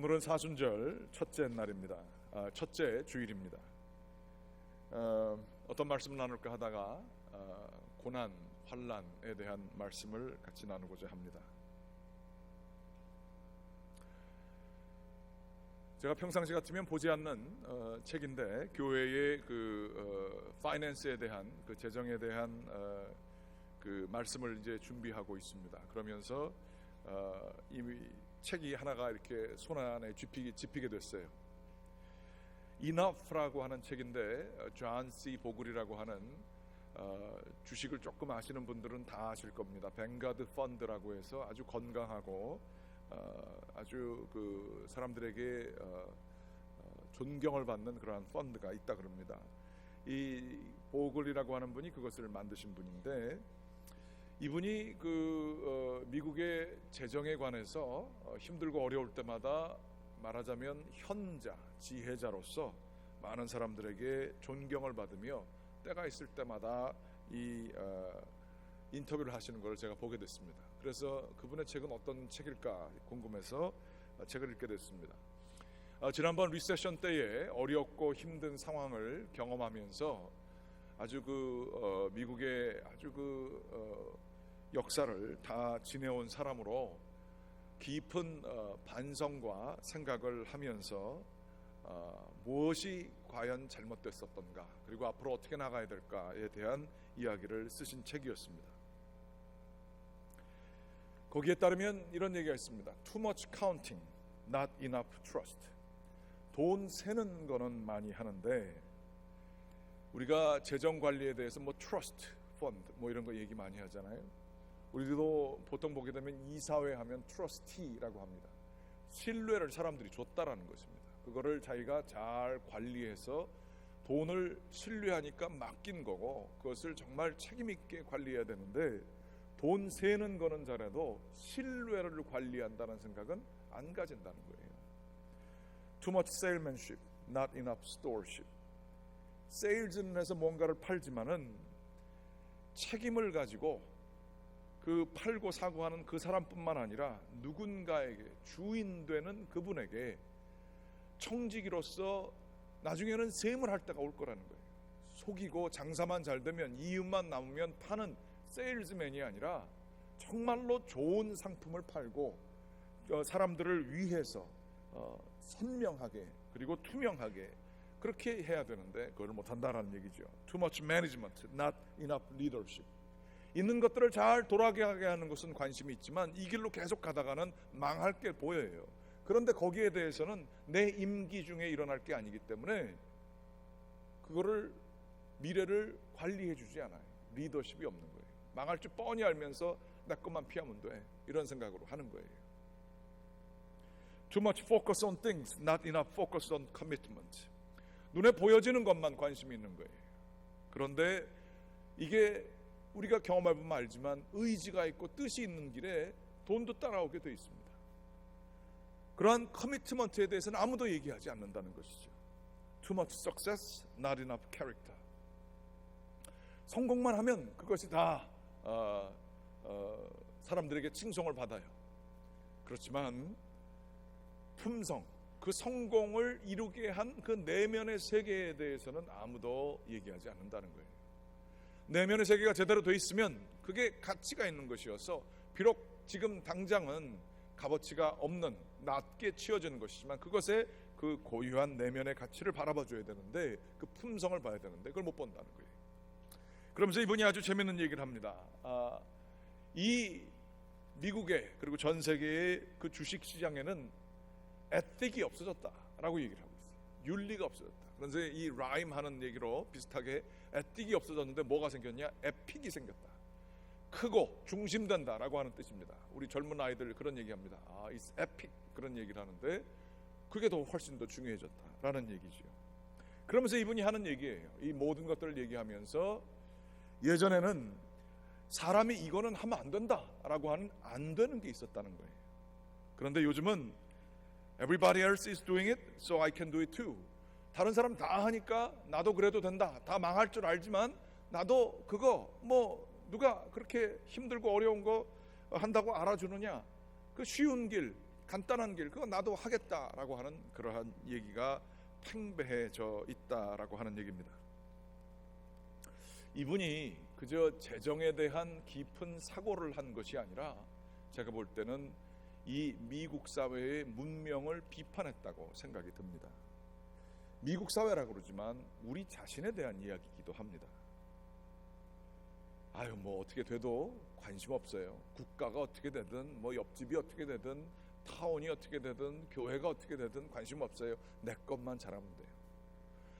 오늘은 사순절 첫째 날입니다. 첫째 주일입니다. 어떤 말씀을 나눌까 하다가 고난, 환난에 대한 말씀을 같이 나누고자 합니다. 제가 평상시 같으면 보지 않는 책인데 교회의 파이낸스에 대한 재정에 대한 그 말씀을 이제 준비하고 있습니다. 그러면서 이 책이 하나가 이렇게 손 안에 집히게 됐어요. Enough라고 하는 책인데 존 C. 보글이라고 하는 주식을 조금 아시는 분들은 다 아실 겁니다. 뱅가드 펀드라고 해서 아주 건강하고 아주 그 사람들에게 존경을 받는 그러한 펀드가 있다 그럽니다. 이 보글이라고 하는 분이 그것을 만드신 분인데 이분이 미국의 재정에 관해서 힘들고 어려울 때마다 말하자면 현자, 지혜자로서 많은 사람들에게 존경을 받으며 때가 있을 때마다 이 인터뷰를 하시는 걸 제가 보게 됐습니다. 그래서 그분의 책은 어떤 책일까 궁금해서 책을 읽게 됐습니다. 지난번 리세션 때에 어렵고 힘든 상황을 경험하면서 아주 미국의 아주 역사를 다 지내온 사람으로 깊은 반성과 생각을 하면서 무엇이 과연 잘못됐었던가 그리고 앞으로 어떻게 나가야 될까에 대한 이야기를 쓰신 책이었습니다. 거기에 따르면 이런 얘기가 있습니다. Too much counting, not enough trust. 돈 세는 거는 많이 하는데 우리가 재정 관리에 대해서 trust fund 이런 거 얘기 많이 하잖아요. 우리도 보통 보게 되면 이사회 하면 trustee라고 합니다. 신뢰를 사람들이 줬다라는 것입니다. 그거를 자기가 잘 관리해서 돈을 신뢰하니까 맡긴 거고 그것을 정말 책임 있게 관리해야 되는데 돈 세는 거는 잘해도 신뢰를 관리한다는 생각은 안 가진다는 거예요. Too much salesmanship, not enough stewardship. 세일즈는 해서 뭔가를 팔지만은 책임을 가지고 그 팔고 사고 하는 그 사람뿐만 아니라 누군가에게 주인 되는 그분에게 청지기로서 나중에는 셈을 할 때가 올 거라는 거예요. 속이고 장사만 잘 되면 이윤만 남으면 파는 세일즈맨이 아니라 정말로 좋은 상품을 팔고 사람들을 위해서 선명하게 그리고 투명하게 그렇게 해야 되는데 그걸 못한다라는 얘기죠. Too much management, not enough leadership. 있는 것들을 잘 돌아가게 하는 것은 관심이 있지만 이 길로 계속 가다가는 망할 게 보여요. 그런데 거기에 대해서는 내 임기 중에 일어날 게 아니기 때문에 그거를 미래를 관리해 주지 않아요. 리더십이 없는 거예요. 망할 줄 뻔히 알면서 내 것만 피하면 돼. 이런 생각으로 하는 거예요. Too much focus on things, not enough focus on commitment. 눈에 보여지는 것만 관심이 있는 거예요. 그런데 이게 우리가 경험해보면 알지만 의지가 있고 뜻이 있는 길에 돈도 따라오게 돼 있습니다. 그러한 커미트먼트에 대해서는 아무도 얘기하지 않는다는 것이죠. Too much success, not enough character. 성공만 하면 그것이 다 사람들에게 칭송을 받아요. 그렇지만 품성, 그 성공을 이루게 한 그 내면의 세계에 대해서는 아무도 얘기하지 않는다는 거예요. 내면의 세계가 제대로 돼 있으면 그게 가치가 있는 것이어서 비록 지금 당장은 값어치가 없는 낮게 치어지는 것이지만 그것에 그 고유한 내면의 가치를 바라봐줘야 되는데 그 품성을 봐야 되는데 그걸 못 본다는 거예요. 그러면서 이분이 아주 재밌는 얘기를 합니다. 이 미국의 그리고 전 세계의 그 주식시장에는 에틱이 없어졌다라고 얘기를 하고 있어요. 윤리가 없어졌다. 그래서 이 라임하는 얘기로 비슷하게 에틱이 없어졌는데 뭐가 생겼냐? 에픽이 생겼다. 크고 중심된다라고 하는 뜻입니다. 우리 젊은 아이들 그런 얘기합니다. it's epic 그런 얘기를 하는데 그게 더 훨씬 더 중요해졌다라는 얘기죠. 그러면서 이분이 하는 얘기예요. 이 모든 것들을 얘기하면서 예전에는 사람이 이거는 하면 안 된다라고 하는 안 되는 게 있었다는 거예요. 그런데 요즘은 Everybody else is doing it, so I can do it too. 다른 사람 다 하니까 나도 그래도 된다. 다 망할 줄 알지만 나도 그거 누가 그렇게 힘들고 어려운 거 한다고 알아주느냐. 그 쉬운 길, 간단한 길, 그거 나도 하겠다라고 하는 그러한 얘기가 팽배해져 있다라고 하는 얘기입니다. 이분이 그저 재정에 대한 깊은 사고를 한 것이 아니라 제가 볼 때는 이 미국 사회의 문명을 비판했다고 생각이 듭니다. 미국 사회라고 그러지만 우리 자신에 대한 이야기이기도 합니다. 아유, 뭐 어떻게 돼도 관심 없어요. 국가가 어떻게 되든, 뭐 옆집이 어떻게 되든, 타운이 어떻게 되든, 교회가 어떻게 되든 관심 없어요. 내 것만 잘하면 돼요.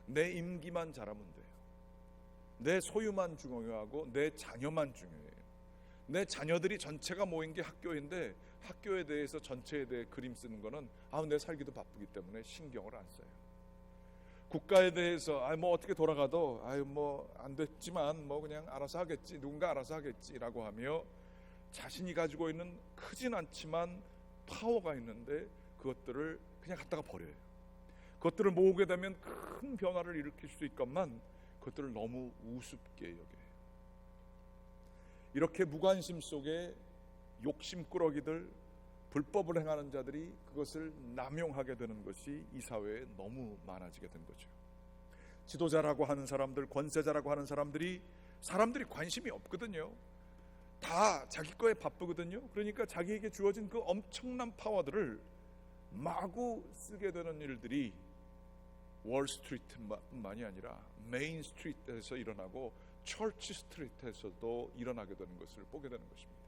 내 임기만 잘하면 돼요. 내 소유만 중요하고 내 자녀만 중요해요. 내 자녀들이 전체가 모인 게 학교인데 학교에 대해서 전체에 대해 그림 쓰는 거는 내 살기도 바쁘기 때문에 신경을 안 써요. 국가에 대해서 뭐 어떻게 돌아가도 뭐 안 됐지만 뭐 그냥 알아서 하겠지, 누군가 알아서 하겠지라고 하며 자신이 가지고 있는 크진 않지만 파워가 있는데 그것들을 그냥 갖다가 버려요. 그것들을 모으게 되면 큰 변화를 일으킬 수 있건만 그것들을 너무 우습게 여겨요. 이렇게 무관심 속에 욕심꾸러기들, 불법을 행하는 자들이 그것을 남용하게 되는 것이 이 사회에 너무 많아지게 된 거죠. 지도자라고 하는 사람들, 권세자라고 하는 사람들이 관심이 없거든요. 다 자기 거에 바쁘거든요. 그러니까 자기에게 주어진 그 엄청난 파워들을 마구 쓰게 되는 일들이 월스트리트만이 아니라 메인 스트리트에서 일어나고 철치 스트리트에서도 일어나게 되는 것을 보게 되는 것입니다.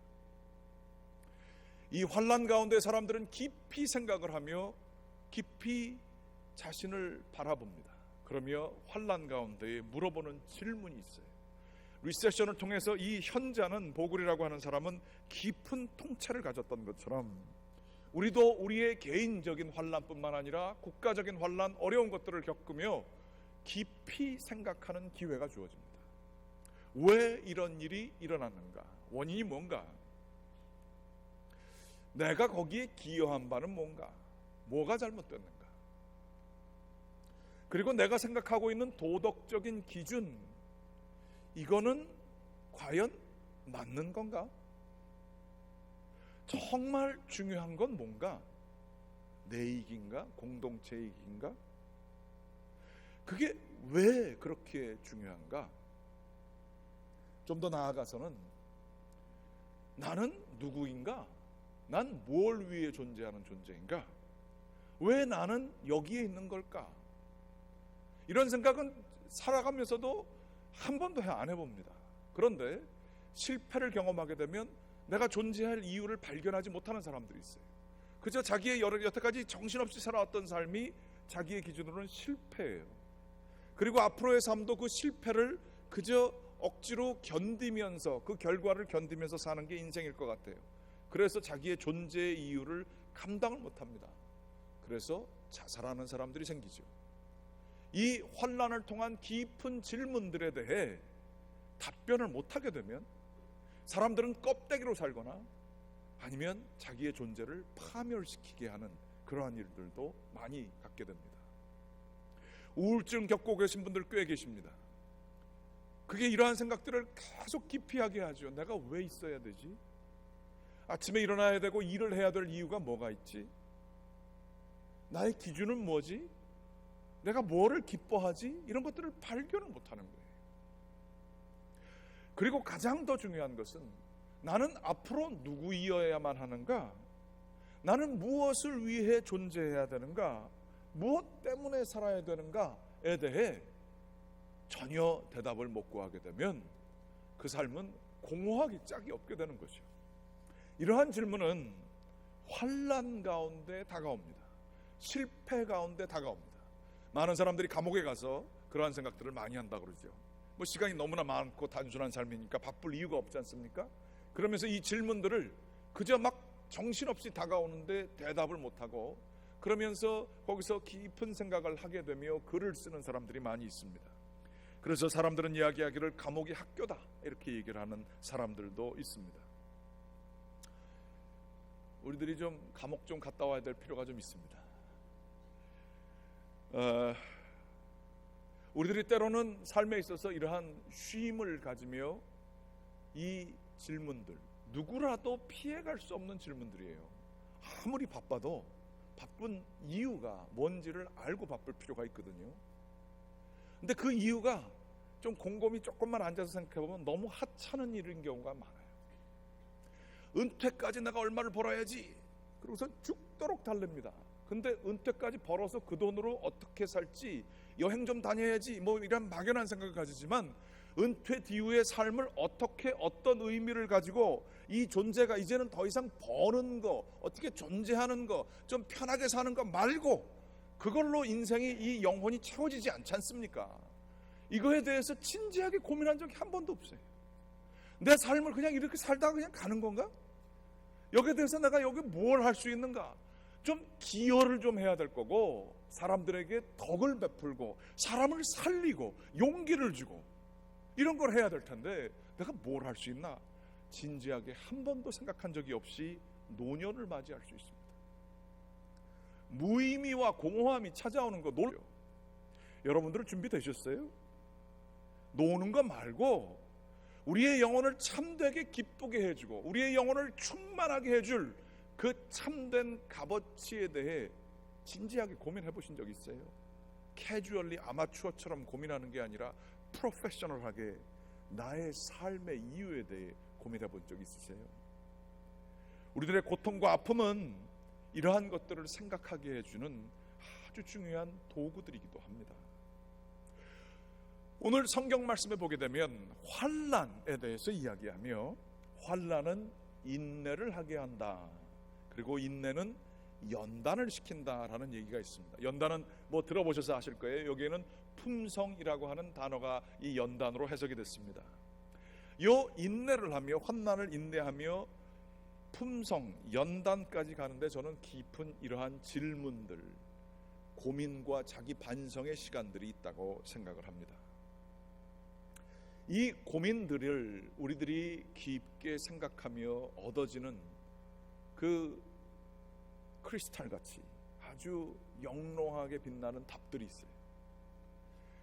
이 환난 가운데 사람들은 깊이 생각을 하며 깊이 자신을 바라봅니다. 그러며 환난 가운데에 물어보는 질문이 있어요. 리세션을 통해서 이 현자는, 보글이라고 하는 사람은 깊은 통찰을 가졌던 것처럼 우리도 우리의 개인적인 환난뿐만 아니라 국가적인 환난, 어려운 것들을 겪으며 깊이 생각하는 기회가 주어집니다. 왜 이런 일이 일어났는가? 원인이 뭔가? 내가 거기에 기여한 바는 뭔가? 뭐가 잘못됐는가? 그리고 내가 생각하고 있는 도덕적인 기준, 이거는 과연 맞는 건가? 정말 중요한 건 뭔가? 내 이익인가? 공동체 이익인가? 그게 왜 그렇게 중요한가? 좀 더 나아가서는 나는 누구인가? 난 뭘 위해 존재하는 존재인가? 왜 나는 여기에 있는 걸까? 이런 생각은 살아가면서도 한 번도 안 해봅니다. 그런데 실패를 경험하게 되면 내가 존재할 이유를 발견하지 못하는 사람들이 있어요. 그저 자기의 여태까지 정신없이 살아왔던 삶이 자기의 기준으로는 실패예요. 그리고 앞으로의 삶도 그 실패를 그저 억지로 견디면서, 그 결과를 견디면서 사는 게 인생일 것 같아요. 그래서 자기의 존재의 이유를 감당을 못합니다. 그래서 자살하는 사람들이 생기죠. 이 환난을 통한 깊은 질문들에 대해 답변을 못하게 되면 사람들은 껍데기로 살거나 아니면 자기의 존재를 파멸시키게 하는 그러한 일들도 많이 갖게 됩니다. 우울증 겪고 계신 분들 꽤 계십니다. 그게 이러한 생각들을 계속 기피하게 하죠. 내가 왜 있어야 되지? 아침에 일어나야 되고 일을 해야 될 이유가 뭐가 있지? 나의 기준은 뭐지? 내가 뭐를 기뻐하지? 이런 것들을 발견을 못하는 거예요. 그리고 가장 더 중요한 것은 나는 앞으로 누구이어야만 하는가? 나는 무엇을 위해 존재해야 되는가? 무엇 때문에 살아야 되는가에 대해 전혀 대답을 못 구하게 되면 그 삶은 공허하기 짝이 없게 되는 거죠. 이러한 질문은 환난 가운데 다가옵니다. 실패 가운데 다가옵니다. 많은 사람들이 감옥에 가서 그러한 생각들을 많이 한다 그러죠. 뭐 시간이 너무나 많고 단순한 삶이니까 바쁠 이유가 없지 않습니까? 그러면서 이 질문들을 그저 막 정신없이 다가오는데 대답을 못하고 그러면서 거기서 깊은 생각을 하게 되며 글을 쓰는 사람들이 많이 있습니다. 그래서 사람들은 이야기하기를 감옥이 학교다 이렇게 얘기를 하는 사람들도 있습니다. 우리들이 좀 감옥 좀 갔다 와야 될 필요가 좀 있습니다. 우리들이 때로는 삶에 있어서 이러한 쉼을 가지며 이 질문들, 누구라도 피해갈 수 없는 질문들이에요. 아무리 바빠도 바쁜 이유가 뭔지를 알고 바쁠 필요가 있거든요. 근데 그 이유가 좀 곰곰이 조금만 앉아서 생각해보면 너무 하찮은 일인 경우가 많아요. 은퇴까지 내가 얼마를 벌어야지, 그러고서 죽도록 달랩니다. 근데 은퇴까지 벌어서 그 돈으로 어떻게 살지, 여행 좀 다녀야지, 뭐 이런 막연한 생각을 가지지만 은퇴 뒤후의 삶을 어떻게, 어떤 의미를 가지고 이 존재가 이제는 더 이상 버는 거, 어떻게 존재하는 거, 좀 편하게 사는 거 말고 그걸로 인생이, 이 영혼이 채워지지 않지 않습니까? 이거에 대해서 진지하게 고민한 적이 한 번도 없어요. 내 삶을 그냥 이렇게 살다가 그냥 가는 건가? 여기에 대해서 내가 여기 뭘 할 수 있는가? 좀 기여를 좀 해야 될 거고, 사람들에게 덕을 베풀고 사람을 살리고 용기를 주고 이런 걸 해야 될 텐데 내가 뭘 할 수 있나? 진지하게 한 번도 생각한 적이 없이 노년을 맞이할 수 있습니다. 무의미와 공허함이 찾아오는 거 놀라요. 여러분들은 준비되셨어요? 노는 거 말고 우리의 영혼을 참되게 기쁘게 해주고 우리의 영혼을 충만하게 해줄 그 참된 값어치에 대해 진지하게 고민해 보신 적 있어요? 캐주얼리 아마추어처럼 고민하는 게 아니라 프로페셔널하게 나의 삶의 이유에 대해 고민해 본 적 있으세요? 우리들의 고통과 아픔은 이러한 것들을 생각하게 해주는 아주 중요한 도구들이기도 합니다. 오늘 성경 말씀에 보게 되면 환난에 대해서 이야기하며, 환난은 인내를 하게 한다, 그리고 인내는 연단을 시킨다라는 얘기가 있습니다. 연단은 뭐 들어보셔서 아실 거예요. 여기에는 품성이라고 하는 단어가 이 연단으로 해석이 됐습니다. 요 인내를 하며, 환난을 인내하며 품성, 연단까지 가는데 저는 깊은 이러한 질문들, 고민과 자기 반성의 시간들이 있다고 생각을 합니다. 이 고민들을 우리들이 깊게 생각하며 얻어지는 그 크리스탈같이 아주 영롱하게 빛나는 답들이 있어요.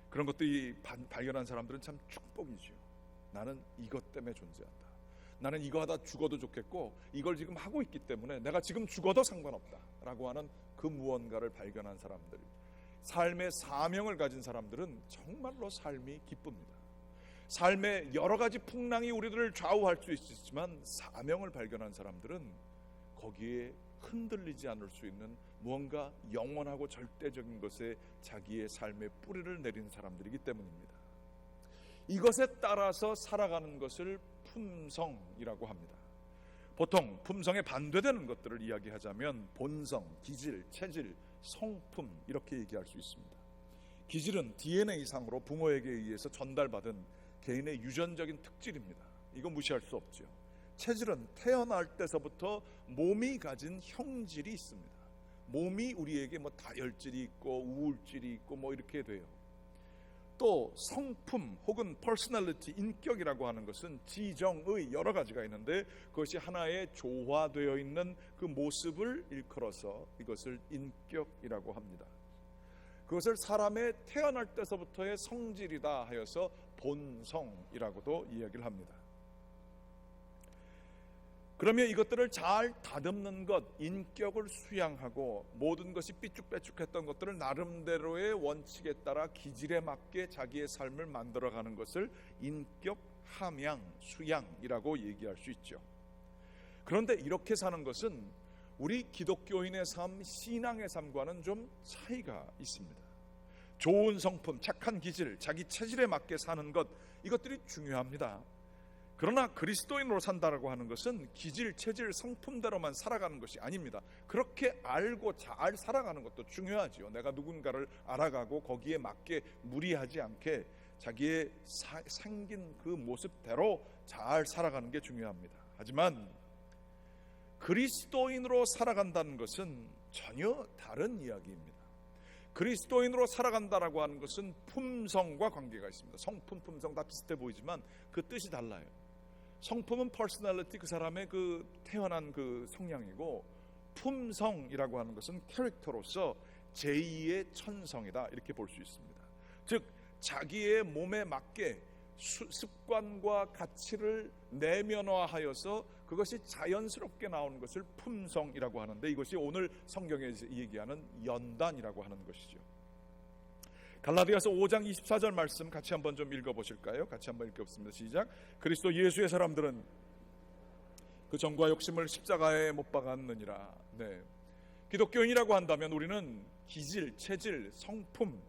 그런 것들이 발견한 사람들은 참 축복이죠. 나는 이것 때문에 존재한다. 나는 이거 하다 죽어도 좋겠고 이걸 지금 하고 있기 때문에 내가 지금 죽어도 상관없다 라고 하는 그 무언가를 발견한 사람들, 삶의 사명을 가진 사람들은 정말로 삶이 기쁩니다. 삶의 여러 가지 풍랑이 우리들을 좌우할 수 있지만 사명을 발견한 사람들은 거기에 흔들리지 않을 수 있는 무언가 영원하고 절대적인 것에 자기의 삶의 뿌리를 내린 사람들이기 때문입니다. 이것에 따라서 살아가는 것을 품성이라고 합니다. 보통 품성에 반대되는 것들을 이야기하자면 본성, 기질, 체질, 성품 이렇게 얘기할 수 있습니다. 기질은 DNA상으로 부모에게 의해서 전달받은 개인의 유전적인 특질입니다. 이거 무시할 수 없죠. 체질은 태어날 때서부터 몸이 가진 형질이 있습니다. 몸이 우리에게 뭐 다혈질이 있고 우울질이 있고 뭐 이렇게 돼요. 또 성품 혹은 퍼스널리티, 인격이라고 하는 것은 지정의 여러 가지가 있는데 그것이 하나에 조화되어 있는 그 모습을 일컬어서 이것을 인격이라고 합니다. 그것을 사람의 태어날 때서부터의 성질이다 하여서 본성이라고도 이야기를 합니다. 그러면 이것들을 잘 다듬는 것, 인격을 수양하고 모든 것이 삐쭉빼쭉했던 것들을 나름대로의 원칙에 따라 기질에 맞게 자기의 삶을 만들어가는 것을 인격 함양, 수양이라고 얘기할 수 있죠. 그런데 이렇게 사는 것은 우리 기독교인의 삶, 신앙의 삶과는 좀 차이가 있습니다. 좋은 성품, 착한 기질, 자기 체질에 맞게 사는 것, 이것들이 중요합니다. 그러나 그리스도인으로 산다라고 하는 것은 기질, 체질, 성품대로만 살아가는 것이 아닙니다. 그렇게 알고 잘 살아가는 것도 중요하지요. 내가 누군가를 알아가고 거기에 맞게 무리하지 않게 자기의 생긴 그 모습대로 잘 살아가는 게 중요합니다. 하지만 그리스도인으로 살아간다는 것은 전혀 다른 이야기입니다. 그리스도인으로 살아간다라고 하는 것은 품성과 관계가 있습니다. 성품, 품성 다 비슷해 보이지만 그 뜻이 달라요. 성품은 퍼스널리티, 그 사람의 그 태어난 그 성향이고, 품성이라고 하는 것은 캐릭터로서 제2의 천성이다 이렇게 볼 수 있습니다. 즉 자기의 몸에 맞게 습관과 가치를 내면화하여서 그것이 자연스럽게 나오는 것을 품성이라고 하는데, 이것이 오늘 성경에서 얘기하는 연단이라고 하는 것이죠. 갈라디아서 5장 24절 말씀 같이 한번 좀 읽어보실까요? 같이 한번 읽겠습니다. 시작. 그리스도 예수의 사람들은 그 정과 욕심을 십자가에 못 박았느니라. 네. 기독교인이라고 한다면 우리는 기질, 체질, 성품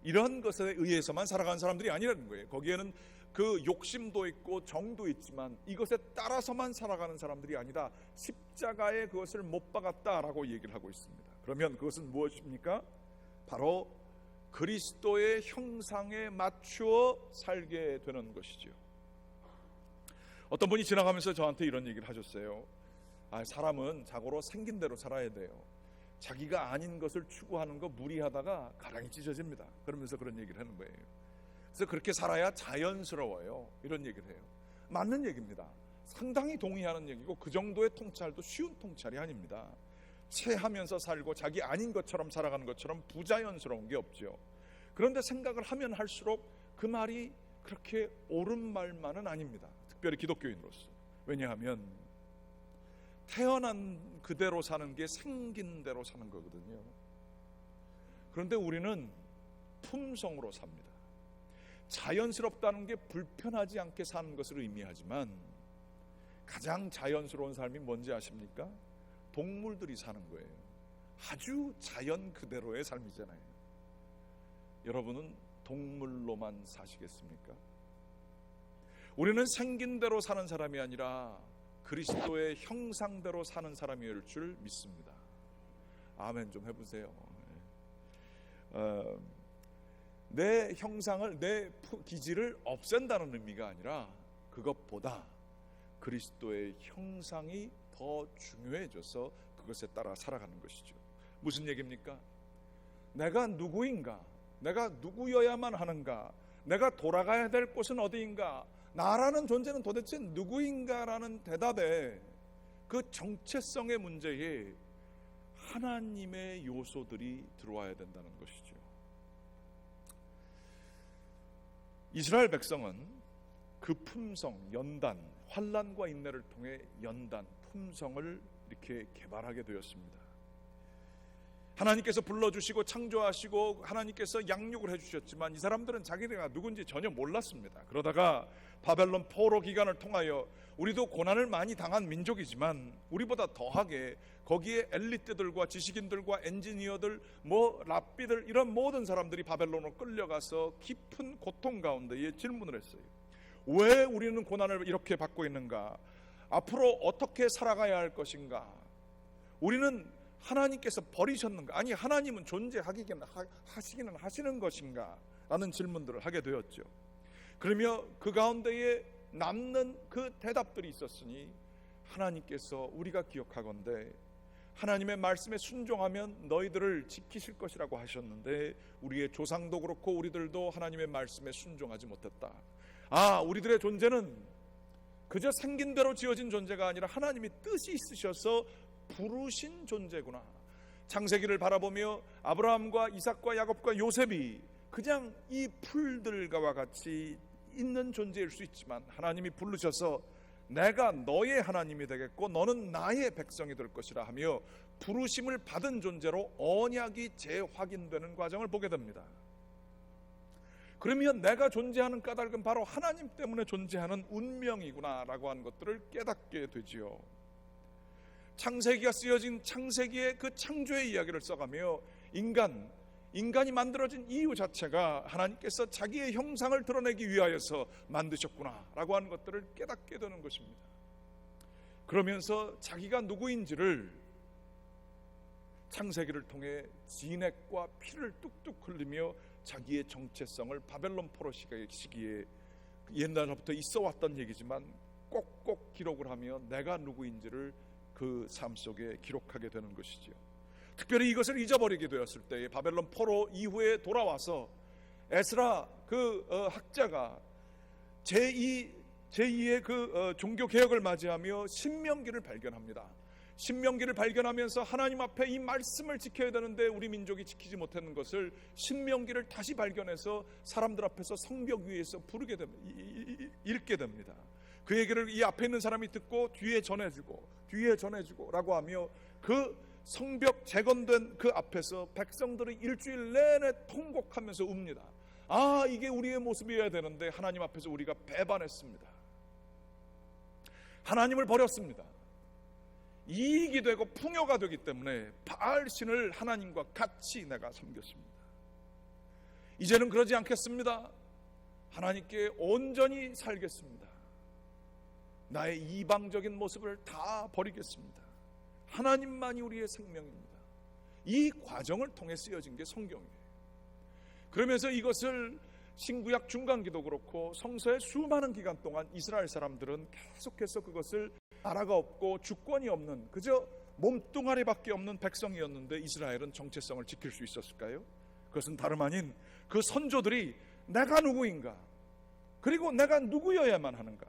이런 것에 의해서만 살아가는 사람들이 아니라는 거예요. 거기에는 그 욕심도 있고 정도 있지만 이것에 따라서만 살아가는 사람들이 아니다. 십자가에 그것을 못 박았다라고 얘기를 하고 있습니다. 그러면 그것은 무엇입니까? 바로 그리스도의 형상에 맞추어 살게 되는 것이죠. 어떤 분이 지나가면서 저한테 이런 얘기를 하셨어요. 사람은 자고로 생긴 대로 살아야 돼요. 자기가 아닌 것을 추구하는 거 무리하다가 가랑이 찢어집니다. 그러면서 그런 얘기를 하는 거예요. 그래서 그렇게 살아야 자연스러워요. 이런 얘기를 해요. 맞는 얘기입니다. 상당히 동의하는 얘기고 그 정도의 통찰도 쉬운 통찰이 아닙니다. 체하면서 살고 자기 아닌 것처럼 살아가는 것처럼 부자연스러운 게 없죠. 그런데 생각을 하면 할수록 그 말이 그렇게 옳은 말만은 아닙니다. 특별히 기독교인으로서. 왜냐하면 태어난 그대로 사는 게 생긴 대로 사는 거거든요. 그런데 우리는 품성으로 삽니다. 자연스럽다는 게 불편하지 않게 사는 것을 의미하지만 가장 자연스러운 삶이 뭔지 아십니까? 동물들이 사는 거예요. 아주 자연 그대로의 삶이잖아요. 여러분은 동물로만 사시겠습니까? 우리는 생긴 대로 사는 사람이 아니라 그리스도의 형상대로 사는 사람일 줄 믿습니다. 아멘 좀 해보세요. 내 형상을, 내 기질을 없앤다는 의미가 아니라 그것보다 그리스도의 형상이 더 중요해져서 그것에 따라 살아가는 것이죠. 무슨 얘기입니까? 내가 누구인가? 내가 누구여야만 하는가? 내가 돌아가야 될 곳은 어디인가? 나라는 존재는 도대체 누구인가라는 대답에 그 정체성의 문제에 하나님의 요소들이 들어와야 된다는 것이죠. 이스라엘 백성은 그 품성, 연단, 환난과 인내를 통해 연단, 품성을 이렇게 개발하게 되었습니다. 하나님께서 불러주시고 창조하시고 하나님께서 양육을 해주셨지만 이 사람들은 자기네가 누군지 전혀 몰랐습니다. 그러다가 바벨론 포로 기간을 통하여 우리도 고난을 많이 당한 민족이지만 우리보다 더하게 거기에 엘리트들과 지식인들과 엔지니어들, 랍비들 이런 모든 사람들이 바벨론으로 끌려가서 깊은 고통 가운데에 질문을 했어요. 왜 우리는 고난을 이렇게 받고 있는가? 앞으로 어떻게 살아가야 할 것인가? 우리는 하나님께서 버리셨는가? 아니 하나님은 존재하기는 하시는 것인가? 라는 질문들을 하게 되었죠. 그러며 그 가운데에 남는 그 대답들이 있었으니 하나님께서 우리가 기억하건대 하나님의 말씀에 순종하면 너희들을 지키실 것이라고 하셨는데 우리의 조상도 그렇고 우리들도 하나님의 말씀에 순종하지 못했다. 우리들의 존재는 그저 생긴 대로 지어진 존재가 아니라 하나님이 뜻이 있으셔서 부르신 존재구나. 창세기를 바라보며 아브라함과 이삭과 야곱과 요셉이 그냥 이 풀들과 같이 있는 존재일 수 있지만 하나님이 부르셔서 내가 너의 하나님이 되겠고 너는 나의 백성이 될 것이라 하며 부르심을 받은 존재로 언약이 재확인되는 과정을 보게 됩니다. 그러면 내가 존재하는 까닭은 바로 하나님 때문에 존재하는 운명이구나 라고 하는 것들을 깨닫게 되지요. 창세기가 쓰여진 창세기의 그 창조의 이야기를 써가며 인간이 만들어진 이유 자체가 하나님께서 자기의 형상을 드러내기 위하여서 만드셨구나 라고 하는 것들을 깨닫게 되는 것입니다. 그러면서 자기가 누구인지를 창세기를 통해 진액과 피를 뚝뚝 흘리며 자기의 정체성을 바벨론 포로 시기에 옛날부터 있어 왔던 얘기지만 꼭꼭 기록을 하며 내가 누구인지를 그 삶 속에 기록하게 되는 것이지요. 특별히 이것을 잊어버리게 되었을 때에 바벨론 포로 이후에 돌아와서 에스라 학자가 제2의 종교 개혁을 맞이하며 신명기를 발견합니다. 신명기를 발견하면서 하나님 앞에 이 말씀을 지켜야 되는데 우리 민족이 지키지 못하는 것을 신명기를 다시 발견해서 사람들 앞에서 성벽 위에서 부르게 됩니다. 읽게 됩니다. 그 얘기를 이 앞에 있는 사람이 듣고 뒤에 전해주고 라고 하며 그 성벽 재건된 그 앞에서 백성들이 일주일 내내 통곡하면서 웁니다. 아, 이게 우리의 모습이어야 되는데 하나님 앞에서 우리가 배반했습니다. 하나님을 버렸습니다. 이익이 되고 풍요가 되기 때문에 바알신을 하나님과 같이 내가 섬겼습니다. 이제는 그러지 않겠습니다. 하나님께 온전히 살겠습니다. 나의 이방적인 모습을 다 버리겠습니다. 하나님만이 우리의 생명입니다. 이 과정을 통해 쓰여진 게 성경이에요. 그러면서 이것을 신구약 중간기도 그렇고 성서의 수많은 기간 동안 이스라엘 사람들은 계속해서 그것을 나라가 없고 주권이 없는 그저 몸뚱아리밖에 없는 백성이었는데 이스라엘은 정체성을 지킬 수 있었을까요? 그것은 다름 아닌 그 선조들이 내가 누구인가, 그리고 내가 누구여야만 하는가,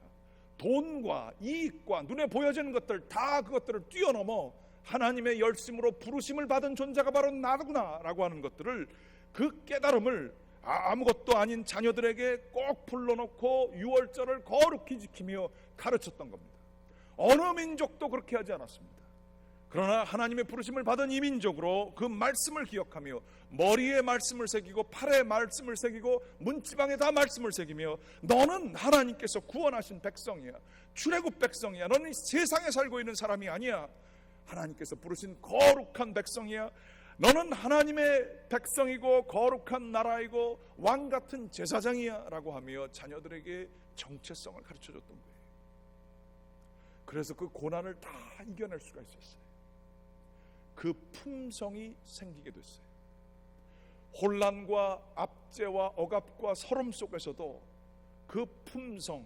돈과 이익과 눈에 보여지는 것들 다 그것들을 뛰어넘어 하나님의 열심으로 부르심을 받은 존재가 바로 나구나 라고 하는 것들을, 그 깨달음을 아무것도 아닌 자녀들에게 꼭 불러놓고 유월절을 거룩히 지키며 가르쳤던 겁니다. 어느 민족도 그렇게 하지 않았습니다. 그러나 하나님의 부르심을 받은 이 민족으로 그 말씀을 기억하며 머리에 말씀을 새기고 팔에 말씀을 새기고 문지방에 다 말씀을 새기며 너는 하나님께서 구원하신 백성이야, 출애굽 백성이야, 너는 세상에 살고 있는 사람이 아니야, 하나님께서 부르신 거룩한 백성이야, 너는 하나님의 백성이고 거룩한 나라이고 왕같은 제사장이야 라고 하며 자녀들에게 정체성을 가르쳐줬던 거예요. 그래서 그 고난을 다 이겨낼 수가 있었어요. 그 품성이 생기게 됐어요. 혼란과 압제와 억압과 서름 속에서도 그 품성,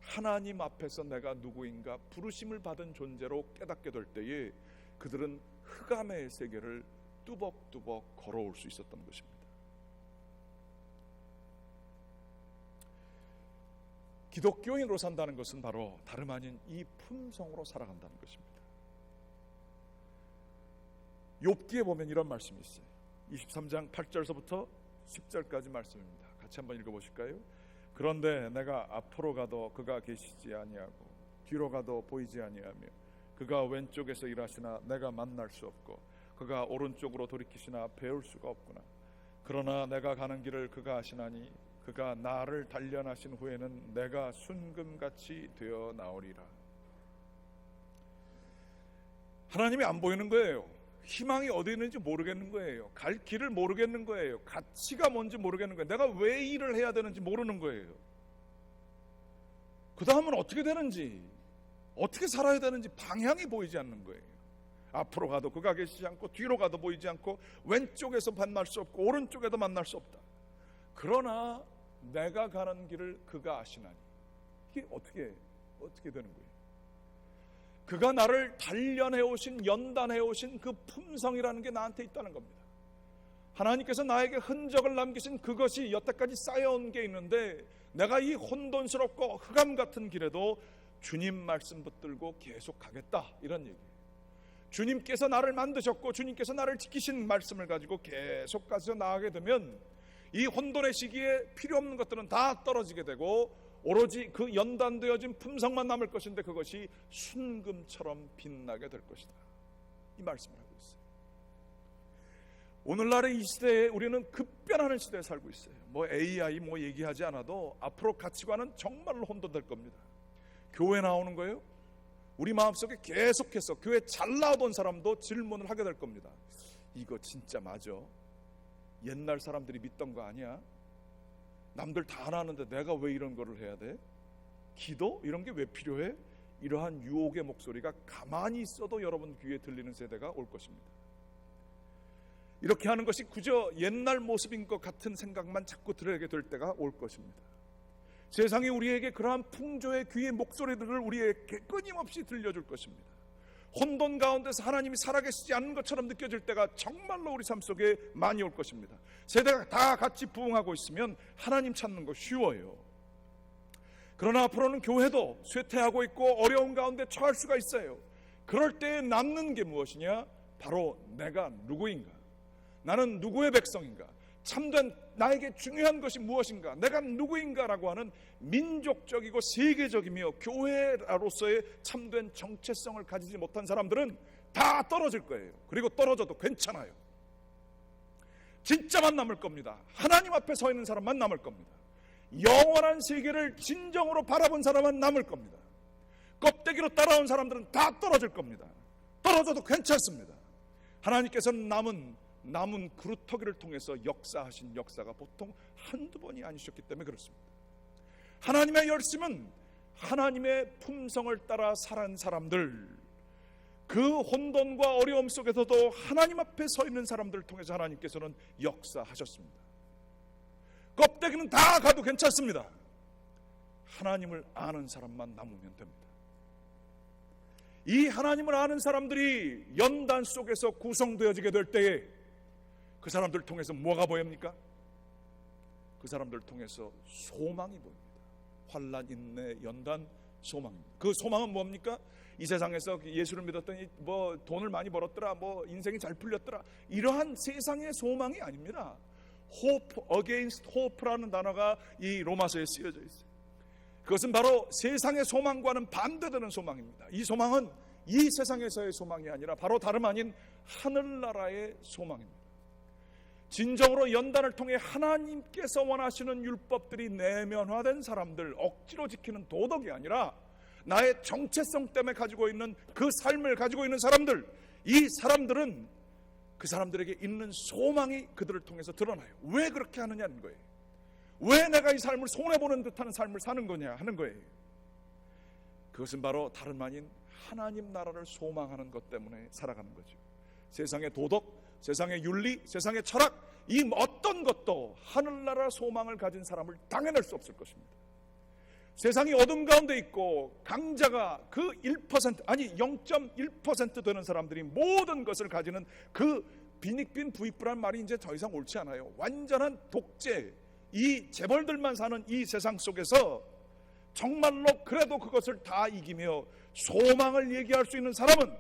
하나님 앞에서 내가 누구인가 부르심을 받은 존재로 깨닫게 될 때에 그들은 흑암의 세계를 뚜벅뚜벅 걸어올 수 있었던 것입니다. 기독교인으로 산다는 것은 바로 다름 아닌 이 품성으로 살아간다는 것입니다. 욥기에 보면 이런 말씀이 있어요. 23장 8절서부터 10절까지 말씀입니다. 같이 한번 읽어보실까요? 그런데 내가 앞으로 가도 그가 계시지 아니하고 뒤로 가도 보이지 아니하며 그가 왼쪽에서 일하시나 내가 만날 수 없고 그가 오른쪽으로 돌이키시나 배울 수가 없구나. 그러나 내가 가는 길을 그가 아시나니 그가 나를 단련하신 후에는 내가 순금같이 되어 나오리라. 하나님이 안 보이는 거예요. 희망이 어디 있는지 모르겠는 거예요. 갈 길을 모르겠는 거예요. 가치가 뭔지 모르겠는 거예요. 내가 왜 일을 해야 되는지 모르는 거예요. 그 다음은 어떻게 되는지, 어떻게 살아야 되는지 방향이 보이지 않는 거예요. 앞으로 가도 그가 계시지 않고 뒤로 가도 보이지 않고 왼쪽에서 만날 수 없고 오른쪽에도 만날 수 없다. 그러나 내가 가는 길을 그가 아시나니. 이게 어떻게 되는 거예요? 그가 나를 단련해 오신, 연단해 오신 그 품성이라는 게 나한테 있다는 겁니다. 하나님께서 나에게 흔적을 남기신 그것이 여태까지 쌓여온 게 있는데 내가 이 혼돈스럽고 흑암 같은 길에도 주님 말씀 붙들고 계속 가겠다, 이런 얘기예요. 주님께서 나를 만드셨고 주님께서 나를 지키신 말씀을 가지고 계속 가서 나아가게 되면 이 혼돈의 시기에 필요 없는 것들은 다 떨어지게 되고 오로지 그 연단되어진 품성만 남을 것인데 그것이 순금처럼 빛나게 될 것이다, 이 말씀을 하고 있어요. 오늘날의 이 시대에 우리는 급변하는 시대에 살고 있어요. 뭐 AI 뭐 얘기하지 않아도 앞으로 가치관은 정말로 혼돈될 겁니다. 교회 나오는 거예요. 우리 마음속에 계속해서 교회 잘 나오던 사람도 질문을 하게 될 겁니다. 이거 진짜 맞아? 옛날 사람들이 믿던 거 아니야? 남들 다 안 하는데 내가 왜 이런 거를 해야 돼? 기도? 이런 게 왜 필요해? 이러한 유혹의 목소리가 가만히 있어도 여러분 귀에 들리는 세대가 올 것입니다. 이렇게 하는 것이 그저 옛날 모습인 것 같은 생각만 자꾸 들게 될 때가 올 것입니다. 세상이 우리에게 그러한 풍조의 귀의 목소리들을 우리에게 끊임없이 들려줄 것입니다. 혼돈 가운데서 하나님이 살아계시지 않는 것처럼 느껴질 때가 정말로 우리 삶 속에 많이 올 것입니다. 세대가 다 같이 부흥하고 있으면 하나님 찾는 거 쉬워요. 그러나 앞으로는 교회도 쇠퇴하고 있고 어려운 가운데 처할 수가 있어요. 그럴 때 남는 게 무엇이냐? 바로 내가 누구인가? 나는 누구의 백성인가? 참된 나에게 중요한 것이 무엇인가? 내가 누구인가라고 하는 민족적이고 세계적이며 교회로서의 참된 정체성을 가지지 못한 사람들은 다 떨어질 거예요. 그리고 떨어져도 괜찮아요. 진짜만 남을 겁니다. 하나님 앞에 서 있는 사람만 남을 겁니다. 영원한 세계를 진정으로 바라본 사람만 남을 겁니다. 껍데기로 따라온 사람들은 다 떨어질 겁니다. 떨어져도 괜찮습니다. 하나님께서는 남은 그루터기를 통해서 역사하신 역사가 보통 한두 번이 아니셨기 때문에 그렇습니다. 하나님의 열심은 하나님의 품성을 따라 살아온 사람들, 그 혼돈과 어려움 속에서도 하나님 앞에 서 있는 사람들을 통해서 하나님께서는 역사하셨습니다. 껍데기는 다 가도 괜찮습니다. 하나님을 아는 사람만 남으면 됩니다. 이 하나님을 아는 사람들이 연단 속에서 구성되어지게 될 때에 그 사람들을 통해서 뭐가 보입니까? 그 사람들을 통해서 소망이 보입니다. 환난, 인내, 연단, 소망입니다. 그 소망은 뭡니까? 이 세상에서 예수를 믿었더니 뭐 돈을 많이 벌었더라, 뭐 인생이 잘 풀렸더라, 이러한 세상의 소망이 아닙니다. hope against hope라는 단어가 이 로마서에 쓰여져 있어요. 그것은 바로 세상의 소망과는 반대되는 소망입니다. 이 소망은 이 세상에서의 소망이 아니라 바로 다름 아닌 하늘나라의 소망입니다. 진정으로 연단을 통해 하나님께서 원하시는 율법들이 내면화된 사람들, 억지로 지키는 도덕이 아니라 나의 정체성 때문에 가지고 있는 그 삶을 가지고 있는 사람들, 이 사람들은 그 사람들에게 있는 소망이 그들을 통해서 드러나요. 왜 그렇게 하느냐는 거예요. 왜 내가 이 삶을 손해보는 듯하는 삶을 사는 거냐 하는 거예요. 그것은 바로 다름 아닌 하나님 나라를 소망하는 것 때문에 살아가는 거죠. 세상의 도덕, 세상의 윤리, 세상의 철학, 이 어떤 것도 하늘나라 소망을 가진 사람을 당해낼 수 없을 것입니다. 세상이 어둠 가운데 있고 강자가 그 1% 아니 0.1% 되는 사람들이 모든 것을 가지는 그 빈익빈 부익부란 말이 이제 더 이상 옳지 않아요. 완전한 독재, 이 재벌들만 사는 이 세상 속에서 정말로 그래도 그것을 다 이기며 소망을 얘기할 수 있는 사람은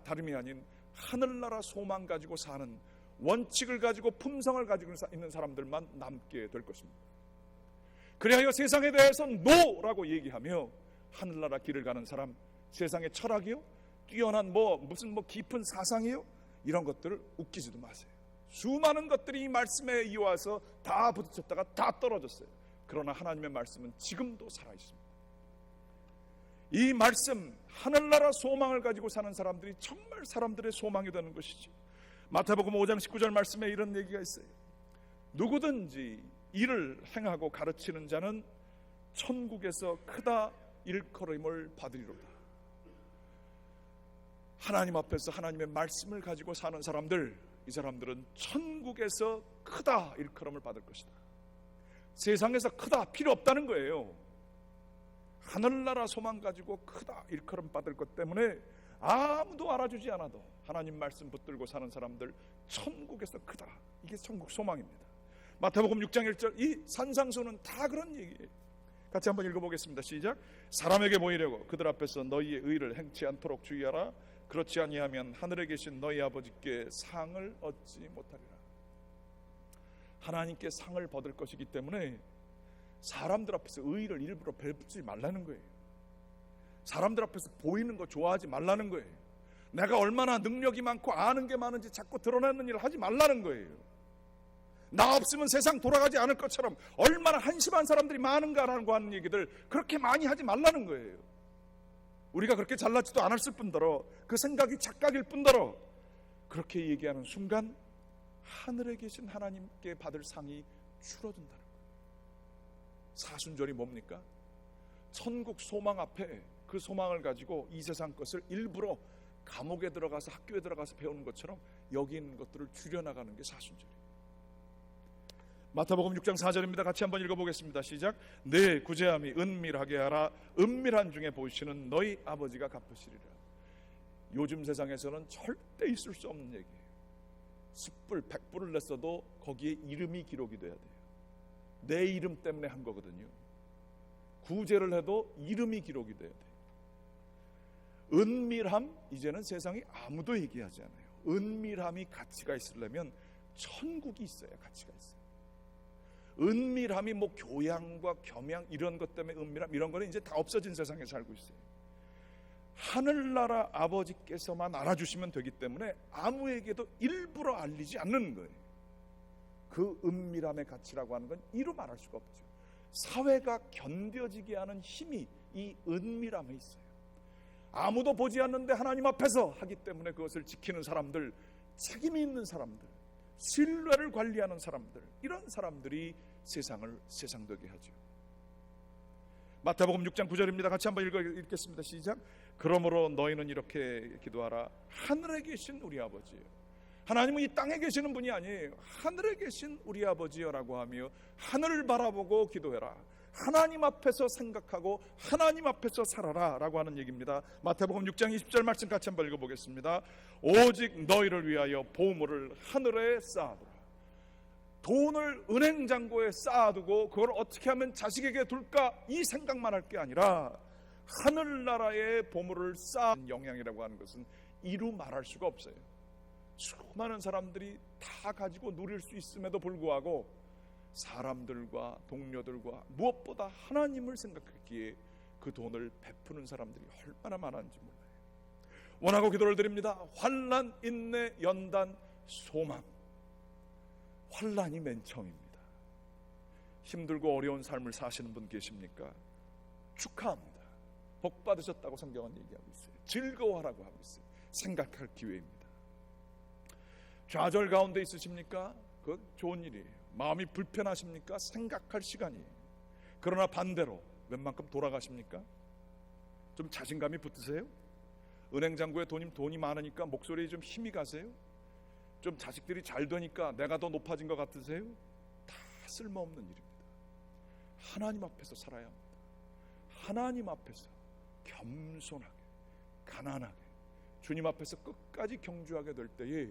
다름이 아닌 하늘나라 소망 가지고 사는, 원칙을 가지고 품성을 가지고 있는 사람들만 남게 될 것입니다. 그래야 세상에 대해서 노라고 얘기하며 하늘나라 길을 가는 사람, 세상의 철학이요, 뛰어난 무슨 깊은 사상이요, 이런 것들을 웃기지도 마세요. 수많은 것들이 이 말씀에 이어와서 다 부딪혔다가 다 떨어졌어요. 그러나 하나님의 말씀은 지금도 살아있습니다. 이 말씀, 하늘나라 소망을 가지고 사는 사람들이 정말 사람들의 소망이 되는 것이죠. 마태복음 5장 19절 말씀에 이런 얘기가 있어요. 누구든지 이를 행하고 가르치는 자는 천국에서 크다 일컬음을 받으리로다. 하나님 앞에서 하나님의 말씀을 가지고 사는 사람들, 이 사람들은 천국에서 크다 일컬음을 받을 것이다. 세상에서 크다 필요 없다는 거예요. 하늘나라 소망 가지고 크다 일컬음 받을 것 때문에 아무도 알아주지 않아도 하나님 말씀 붙들고 사는 사람들, 천국에서 크다, 이게 천국 소망입니다. 마태복음 6장 1절, 이 산상수는 다 그런 얘기예요. 같이 한번 읽어보겠습니다. 시작. 사람에게 보이려고 그들 앞에서 너희의 의를 행치 않도록 주의하라. 그렇지 아니하면 하늘에 계신 너희 아버지께 상을 얻지 못하리라. 하나님께 상을 받을 것이기 때문에 사람들 앞에서 의를 일부러 베푸지 말라는 거예요. 사람들 앞에서 보이는 거 좋아하지 말라는 거예요. 내가 얼마나 능력이 많고 아는 게 많은지 자꾸 드러내는 일을 하지 말라는 거예요. 나 없으면 세상 돌아가지 않을 것처럼 얼마나 한심한 사람들이 많은가라고 하는 얘기들 그렇게 많이 하지 말라는 거예요. 우리가 그렇게 잘나지도 않았을 뿐더러 그 생각이 착각일 뿐더러 그렇게 얘기하는 순간 하늘에 계신 하나님께 받을 상이 줄어든다는 거예요. 사순절이 뭡니까? 천국 소망 앞에 그 소망을 가지고 이 세상 것을 일부러 감옥에 들어가서 학교에 들어가서 배우는 것처럼 여기 있는 것들을 줄여나가는 게 사순절이에요. 마태복음 6장 4절입니다. 같이 한번 읽어보겠습니다. 시작. 내 구제함이 은밀하게 하라. 은밀한 중에 보시는 너희 아버지가 갚으시리라. 요즘 세상에서는 절대 있을 수 없는 얘기예요. 10불, 100불을 냈어도 거기에 이름이 기록이 돼야 돼요. 내 이름 때문에 한 거거든요. 구제를 해도 이름이 기록이 돼야 돼요. 은밀함, 이제는 세상이 아무도 얘기하지 않아요. 은밀함이 가치가 있으려면 천국이 있어야 가치가 있어요. 은밀함이 뭐 교양과 겸양 이런 것 때문에 은밀함 이런 거는 이제 다 없어진 세상에 살고 있어요. 하늘나라 아버지께서만 알아주시면 되기 때문에 아무에게도 일부러 알리지 않는 거예요. 그 은밀함의 가치라고 하는 건 이루 말할 수가 없죠. 사회가 견뎌지게 하는 힘이 이 은밀함에 있어요. 아무도 보지 않는데 하나님 앞에서 하기 때문에 그것을 지키는 사람들, 책임이 있는 사람들, 신뢰를 관리하는 사람들, 이런 사람들이 세상을 세상되게 하죠. 마태복음 6장 9절입니다. 같이 한번 읽겠습니다. 시작. 그러므로 너희는 이렇게 기도하라. 하늘에 계신 우리 아버지요. 하나님은 이 땅에 계시는 분이 아니에요. 하늘에 계신 우리 아버지여라고 하며 하늘을 바라보고 기도해라. 하나님 앞에서 생각하고 하나님 앞에서 살아라 라고 하는 얘기입니다. 마태복음 6장 20절 말씀 같이 한번 읽어보겠습니다. 오직 너희를 위하여 보물을 하늘에 쌓아두라. 돈을 은행 잔고에 쌓아두고 그걸 어떻게 하면 자식에게 둘까 이 생각만 할 게 아니라 하늘나라의 보물을 쌓은 영향이라고 하는 것은 이루 말할 수가 없어요. 수많은 사람들이 다 가지고 누릴 수 있음에도 불구하고 사람들과 동료들과 무엇보다 하나님을 생각했기에 그 돈을 베푸는 사람들이 얼마나 많은지 몰라요. 원하고 기도를 드립니다. 환난, 인내, 연단, 소망. 환난이 맨 처음입니다. 힘들고 어려운 삶을 사시는 분 계십니까? 축하합니다. 복 받으셨다고 성경은 얘기하고 있어요. 즐거워하라고 하고 있어요. 생각할 기회입니다. 좌절 가운데 있으십니까? 그건 좋은 일이에요. 마음이 불편하십니까? 생각할 시간이에요. 그러나 반대로 웬만큼 돌아가십니까? 좀 자신감이 붙으세요? 은행 잔고에 돈이 많으니까 목소리에 좀 힘이 가세요? 좀 자식들이 잘 되니까 내가 더 높아진 것 같으세요? 다 쓸모없는 일입니다. 하나님 앞에서 살아야 합니다. 하나님 앞에서 겸손하게, 가난하게 주님 앞에서 끝까지 경주하게 될 때에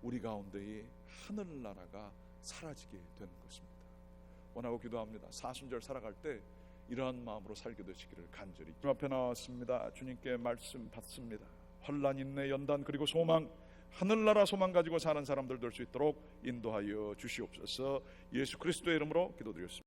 우리 가운데에 하늘나라가 사라지게 되는 것입니다. 원하고 기도합니다. 사순절 살아갈 때 이러한 마음으로 살게 되시기를 간절히. 주님 앞에 나왔습니다. 주님께 말씀 받습니다. 환난, 인내, 연단 그리고 소망, 하늘나라 소망 가지고 사는 사람들 될 수 있도록 인도하여 주시옵소서. 예수 그리스도의 이름으로 기도드렸습니다.